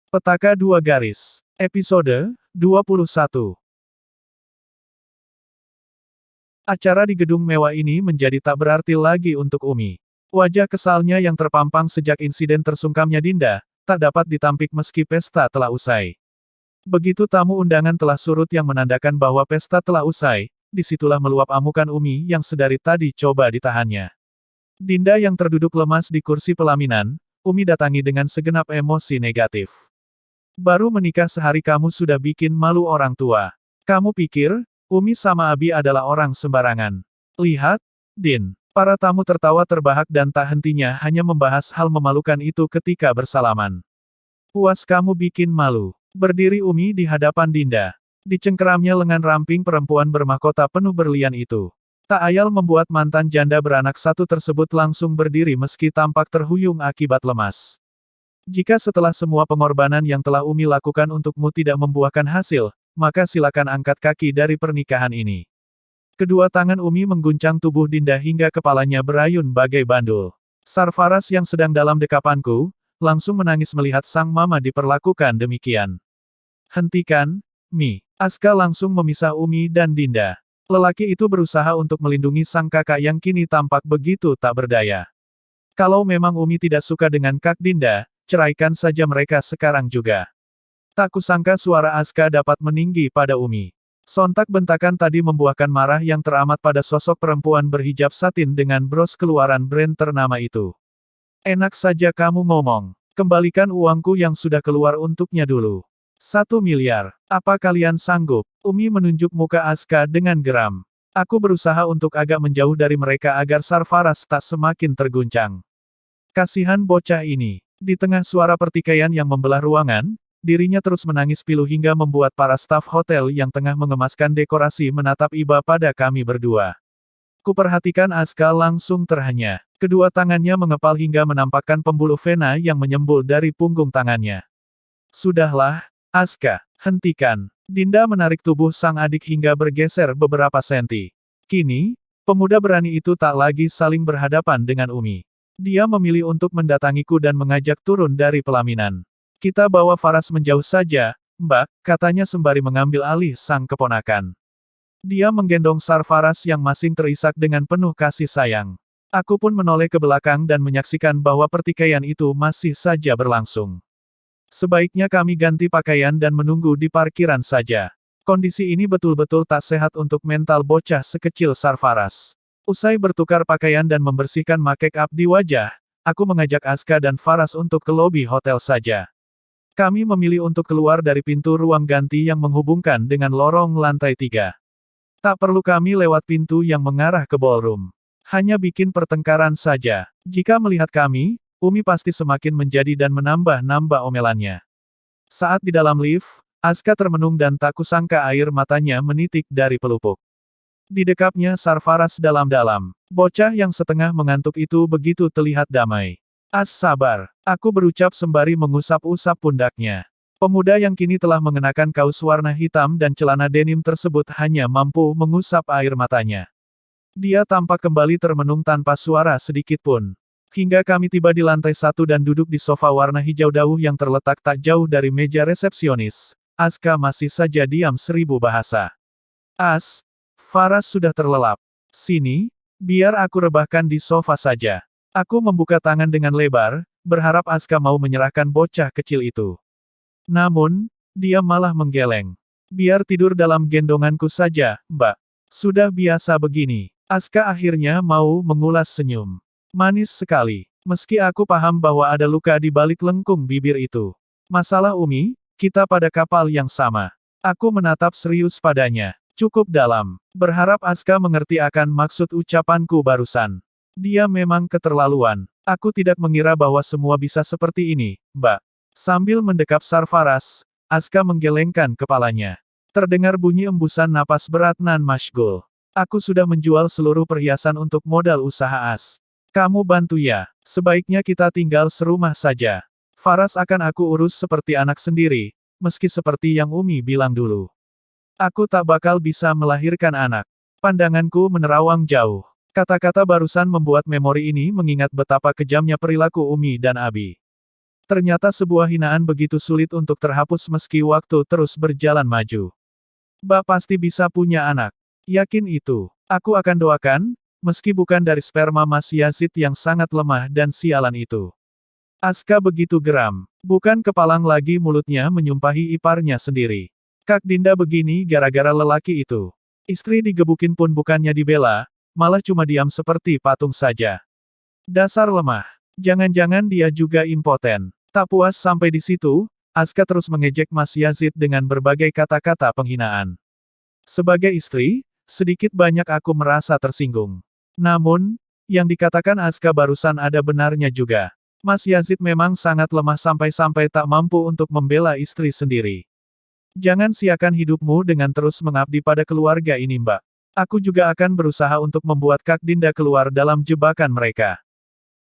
Petaka Dua Garis. Episode 21. Acara di gedung mewah ini menjadi tak berarti lagi untuk Umi. Wajah kesalnya yang terpampang sejak insiden tersungkamnya Dinda, tak dapat ditampik meski pesta telah usai. Begitu tamu undangan telah surut yang menandakan bahwa pesta telah usai, disitulah meluap amukan Umi yang sedari tadi coba ditahannya. Dinda yang terduduk lemas di kursi pelaminan, Umi datangi dengan segenap emosi negatif. Baru menikah sehari kamu sudah bikin malu orang tua. Kamu pikir, Umi sama Abi adalah orang sembarangan. Lihat, Din. Para tamu tertawa terbahak dan tak hentinya hanya membahas hal memalukan itu ketika bersalaman. Puas kamu bikin malu. Berdiri Umi di hadapan Dinda. Dicengkeramnya lengan ramping perempuan bermahkota penuh berlian itu. Tak ayal membuat mantan janda beranak satu tersebut langsung berdiri meski tampak terhuyung akibat lemas. Jika setelah semua pengorbanan yang telah Umi lakukan untukmu tidak membuahkan hasil, maka silakan angkat kaki dari pernikahan ini. Kedua tangan Umi mengguncang tubuh Dinda hingga kepalanya berayun bagai bandul. Sarfaraz yang sedang dalam dekapanku, langsung menangis melihat sang mama diperlakukan demikian. Hentikan, Mi. Aska langsung memisah Umi dan Dinda. Lelaki itu berusaha untuk melindungi sang kakak yang kini tampak begitu tak berdaya. Kalau memang Umi tidak suka dengan Kak Dinda, ceraikan saja mereka sekarang juga. Tak kusangka suara Aska dapat meninggi pada Umi. Sontak bentakan tadi membuahkan marah yang teramat pada sosok perempuan berhijab satin dengan bros keluaran brand ternama itu. Enak saja kamu ngomong. Kembalikan uangku yang sudah keluar untuknya dulu. 1 miliar. Apa kalian sanggup? Umi menunjuk muka Aska dengan geram. Aku berusaha untuk agak menjauh dari mereka agar Sarfaraz tak semakin terguncang. Kasihan bocah ini. Di tengah suara pertikaian yang membelah ruangan, dirinya terus menangis pilu hingga membuat para staf hotel yang tengah mengemaskan dekorasi menatap iba pada kami berdua. Kuperhatikan Aska langsung terhanya. Kedua tangannya mengepal hingga menampakkan pembuluh vena yang menyembul dari punggung tangannya. Sudahlah, Aska, hentikan. Dinda menarik tubuh sang adik hingga bergeser beberapa senti. Kini, pemuda berani itu tak lagi saling berhadapan dengan Umi. Dia memilih untuk mendatangiku dan mengajak turun dari pelaminan. Kita bawa Faras menjauh saja, Mbak, katanya sembari mengambil alih sang keponakan. Dia menggendong Sarfaraz yang masih terisak dengan penuh kasih sayang. Aku pun menoleh ke belakang dan menyaksikan bahwa pertikaian itu masih saja berlangsung. Sebaiknya kami ganti pakaian dan menunggu di parkiran saja. Kondisi ini betul-betul tak sehat untuk mental bocah sekecil Sarfaraz. Usai bertukar pakaian dan membersihkan make up di wajah, aku mengajak Aska dan Faras untuk ke lobi hotel saja. Kami memilih untuk keluar dari pintu ruang ganti yang menghubungkan dengan lorong lantai 3. Tak perlu kami lewat pintu yang mengarah ke ballroom. Hanya bikin pertengkaran saja. Jika melihat kami, Umi pasti semakin menjadi dan menambah-nambah omelannya. Saat di dalam lift, Aska termenung dan tak kusangka air matanya menitik dari pelupuk. Didekapnya Sarfaraz dalam-dalam. Bocah yang setengah mengantuk itu begitu terlihat damai. Sabar. Aku berucap sembari mengusap-usap pundaknya. Pemuda yang kini telah mengenakan kaos warna hitam dan celana denim tersebut hanya mampu mengusap air matanya. Dia tampak kembali termenung tanpa suara sedikit pun. Hingga kami tiba di lantai 1 dan duduk di sofa warna hijau dauh yang terletak tak jauh dari meja resepsionis, Aska masih saja diam 1000 bahasa. Faras sudah terlelap. Sini, biar aku rebahkan di sofa saja. Aku membuka tangan dengan lebar, berharap Aska mau menyerahkan bocah kecil itu. Namun, dia malah menggeleng. Biar tidur dalam gendonganku saja, Mbak. Sudah biasa begini. Aska akhirnya mau mengulas senyum. Manis sekali. Meski aku paham bahwa ada luka di balik lengkung bibir itu. Masalah Umi, kita pada kapal yang sama. Aku menatap serius padanya. Cukup dalam. Berharap Aska mengerti akan maksud ucapanku barusan. Dia memang keterlaluan. Aku tidak mengira bahwa semua bisa seperti ini, Mbak. Sambil mendekap Sarfaraz, Aska menggelengkan kepalanya. Terdengar bunyi embusan napas berat nan Mashgul. Aku sudah menjual seluruh perhiasan untuk modal usaha Kamu bantu ya. Sebaiknya kita tinggal serumah saja. Faras akan aku urus seperti anak sendiri, meski seperti yang Umi bilang dulu. Aku tak bakal bisa melahirkan anak. Pandanganku menerawang jauh. Kata-kata barusan membuat memori ini mengingat betapa kejamnya perilaku Umi dan Abi. Ternyata sebuah hinaan begitu sulit untuk terhapus meski waktu terus berjalan maju. Mbak pasti bisa punya anak. Yakin itu. Aku akan doakan, meski bukan dari sperma Mas Yazid yang sangat lemah dan sialan itu. Aska begitu geram. Bukan kepalang lagi mulutnya menyumpahi iparnya sendiri. Kak Dinda begini gara-gara lelaki itu. Istri digebukin pun bukannya dibela, malah cuma diam seperti patung saja. Dasar lemah. Jangan-jangan dia juga impoten. Tak puas sampai di situ, Aska terus mengejek Mas Yazid dengan berbagai kata-kata penghinaan. Sebagai istri, sedikit banyak aku merasa tersinggung. Namun, yang dikatakan Aska barusan ada benarnya juga. Mas Yazid memang sangat lemah sampai-sampai tak mampu untuk membela istri sendiri. Jangan siakan hidupmu dengan terus mengabdi pada keluarga ini, Mbak. Aku juga akan berusaha untuk membuat Kak Dinda keluar dalam jebakan mereka.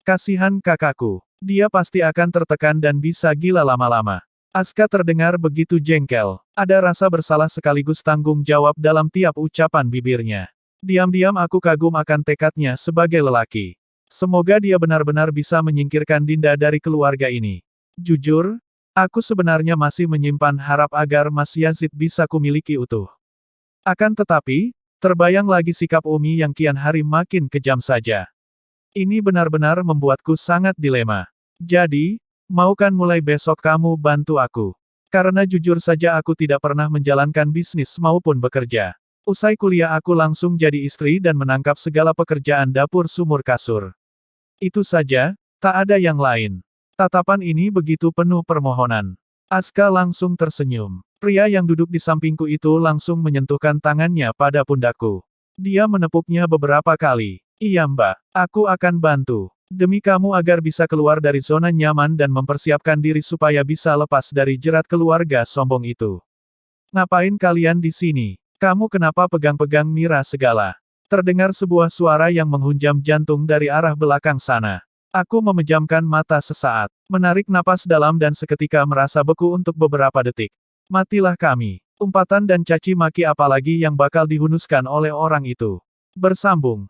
Kasihan kakakku. Dia pasti akan tertekan dan bisa gila lama-lama. Aska terdengar begitu jengkel. Ada rasa bersalah sekaligus tanggung jawab dalam tiap ucapan bibirnya. Diam-diam aku kagum akan tekadnya sebagai lelaki. Semoga dia benar-benar bisa menyingkirkan Dinda dari keluarga ini. Jujur, aku sebenarnya masih menyimpan harap agar Mas Yazid bisa kumiliki utuh. Akan tetapi, terbayang lagi sikap Umi yang kian hari makin kejam saja. Ini benar-benar membuatku sangat dilema. Jadi, mau kan mulai besok kamu bantu aku? Karena jujur saja aku tidak pernah menjalankan bisnis maupun bekerja. Usai kuliah aku langsung jadi istri dan menangkap segala pekerjaan dapur sumur kasur. Itu saja, tak ada yang lain. Tatapan ini begitu penuh permohonan. Aska langsung tersenyum. Pria yang duduk di sampingku itu langsung menyentuhkan tangannya pada pundakku. Dia menepuknya beberapa kali. Iya Mbak, aku akan bantu. Demi kamu agar bisa keluar dari zona nyaman dan mempersiapkan diri supaya bisa lepas dari jerat keluarga sombong itu. Ngapain kalian di sini? Kamu kenapa pegang-pegang Mira segala? Terdengar sebuah suara yang menghunjam jantung dari arah belakang sana. Aku memejamkan mata sesaat, menarik napas dalam dan seketika merasa beku untuk beberapa detik. Matilah kami. Umpatan dan caci maki apalagi yang bakal dihunuskan oleh orang itu. Bersambung.